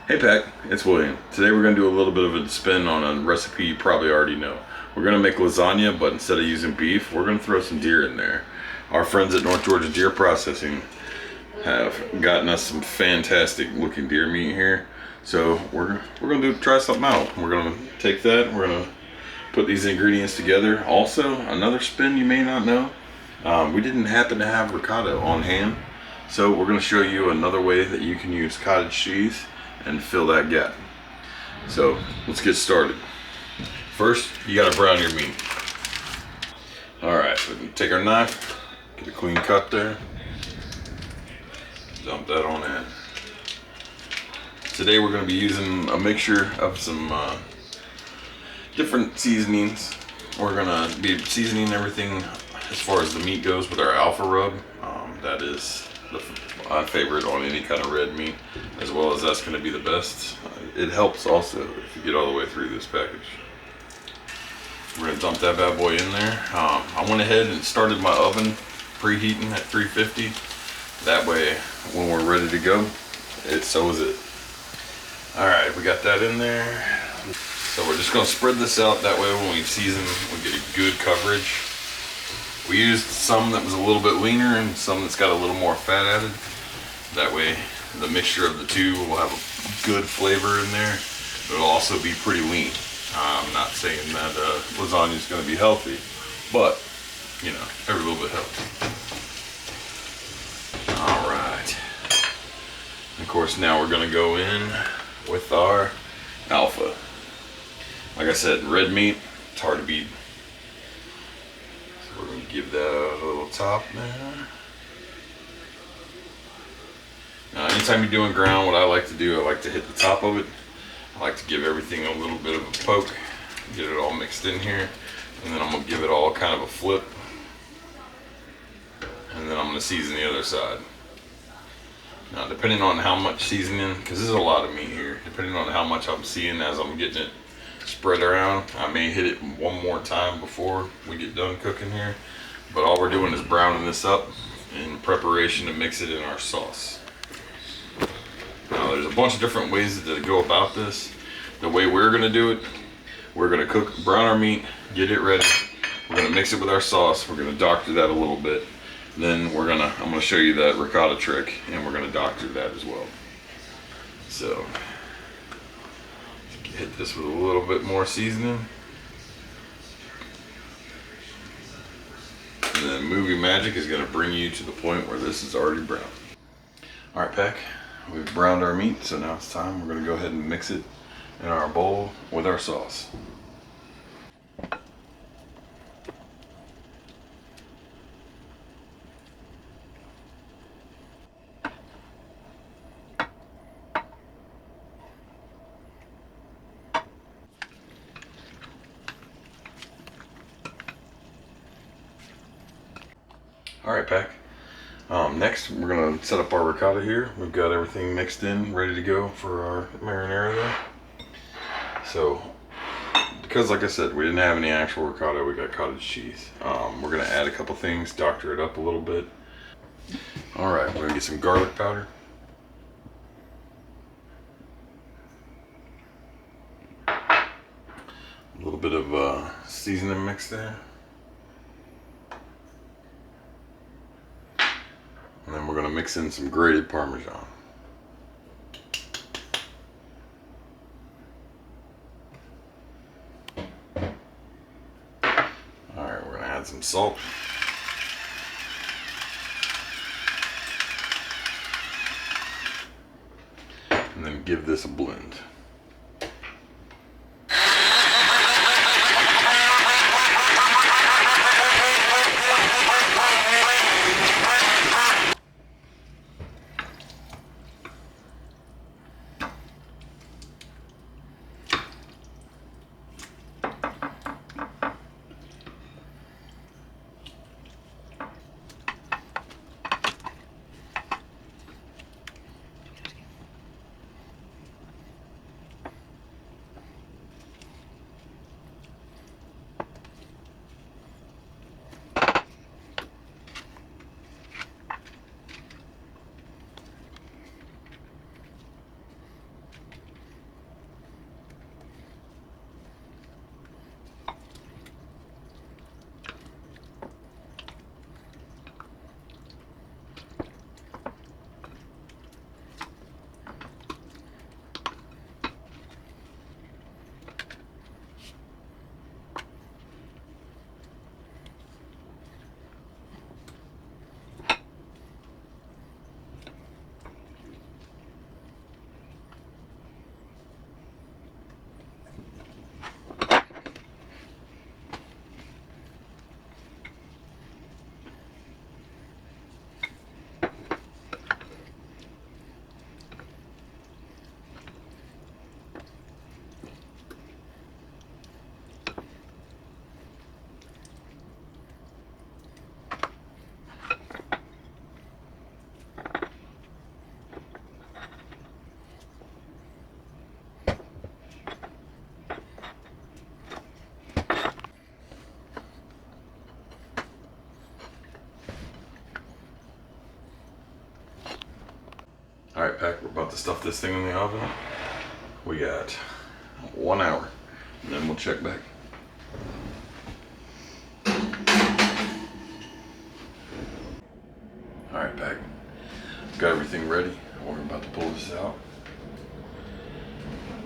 Hey Pack, it's William. Today we're going to do a little bit of a spin on a recipe you probably already know. We're going to make lasagna, but instead of using beef, we're going to throw some deer in there. Our friends at North Georgia Deer Processing have gotten us some fantastic looking deer meat here. So we're going to try something out. We're going to take that, we're going to put these ingredients together. Also, another spin you may not know, we didn't happen to have ricotta on hand. So we're going to show you another way that you can use cottage cheese and fill that gap. So let's get started. First, you gotta brown your meat. All right, so take our knife, get a clean cut there, dump that on in. Today we're gonna be using a mixture of some different seasonings. We're gonna be seasoning everything as far as the meat goes with our alpha rub. That is my favorite on any kind of red meat, as well as that's going to be the best. It helps also if you get all the way through this package. We're going to dump that bad boy in there. I went ahead and started my oven preheating at 350. That way, when we're ready to go, so is it. All right, we got that in there. So we're just going to spread this out. That way, when we season, we get a good coverage. We used some that was a little bit leaner and some that's got a little more fat added. That way the mixture of the two will have a good flavor in there, but it'll also be pretty lean. I'm not saying that lasagna is going to be healthy, but you know, every little bit helps. All right. Of course, now we're going to go in with our alpha. Like I said, red meat, it's hard to beat. We're going to give that a little top there. Now, anytime you're doing ground, what I like to do, I like to hit the top of it. I like to give everything a little bit of a poke, get it all mixed in here, and then I'm going to give it all kind of a flip. And then I'm going to season the other side. Now, depending on how much seasoning, because there's a lot of meat here, depending on how much I'm seeing as I'm getting it spread around, I may hit it one more time before we get done cooking here, but all we're doing is browning this up in preparation to mix it in our sauce. Now there's a bunch of different ways to go about this. The way we're going to do it, we're going to brown our meat, get it ready, we're going to mix it with our sauce, we're going to doctor that a little bit, then I'm going to show you that ricotta trick, and we're going to doctor that as well. So hit this with a little bit more seasoning. And then movie magic is going to bring you to the point where this is already brown. All right, Pack, we've browned our meat, so now it's time. We're going to go ahead and mix it in our bowl with our sauce. All right, Pack. Next, we're going to set up our ricotta here. We've got everything mixed in, ready to go for our marinara there. So, because like I said, we didn't have any actual ricotta, we got cottage cheese. We're going to add a couple things, doctor it up a little bit. All right, we're going to get some garlic powder. A little bit of seasoning mix there. And then we're going to mix in some grated Parmesan. Alright, we're going to add some salt. And then give this a blend. All right, Pack, we're about to stuff this thing in the oven. We got 1 hour, and then we'll check back. All right, Pack, got everything ready. We're about to pull this out.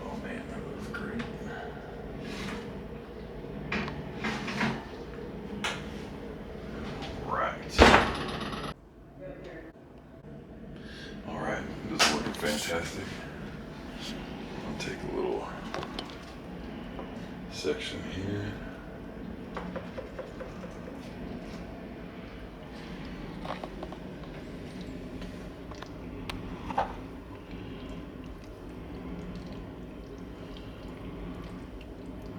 Oh man, that looks great. All right, this is looking fantastic. I'll take a little section here.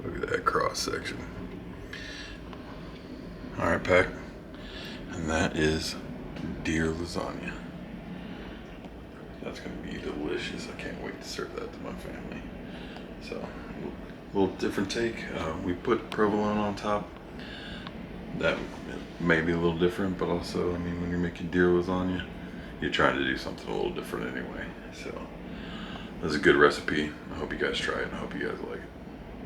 Look at that cross section. All right, Pack, and that is deer lasagna. That's gonna be delicious. I can't wait to serve that to my family. So, a little different take. We put provolone on top. That may be a little different, but also, I mean, when you're making deer lasagna, you're trying to do something a little different anyway. So, that's a good recipe. I hope you guys try it. I hope you guys like it.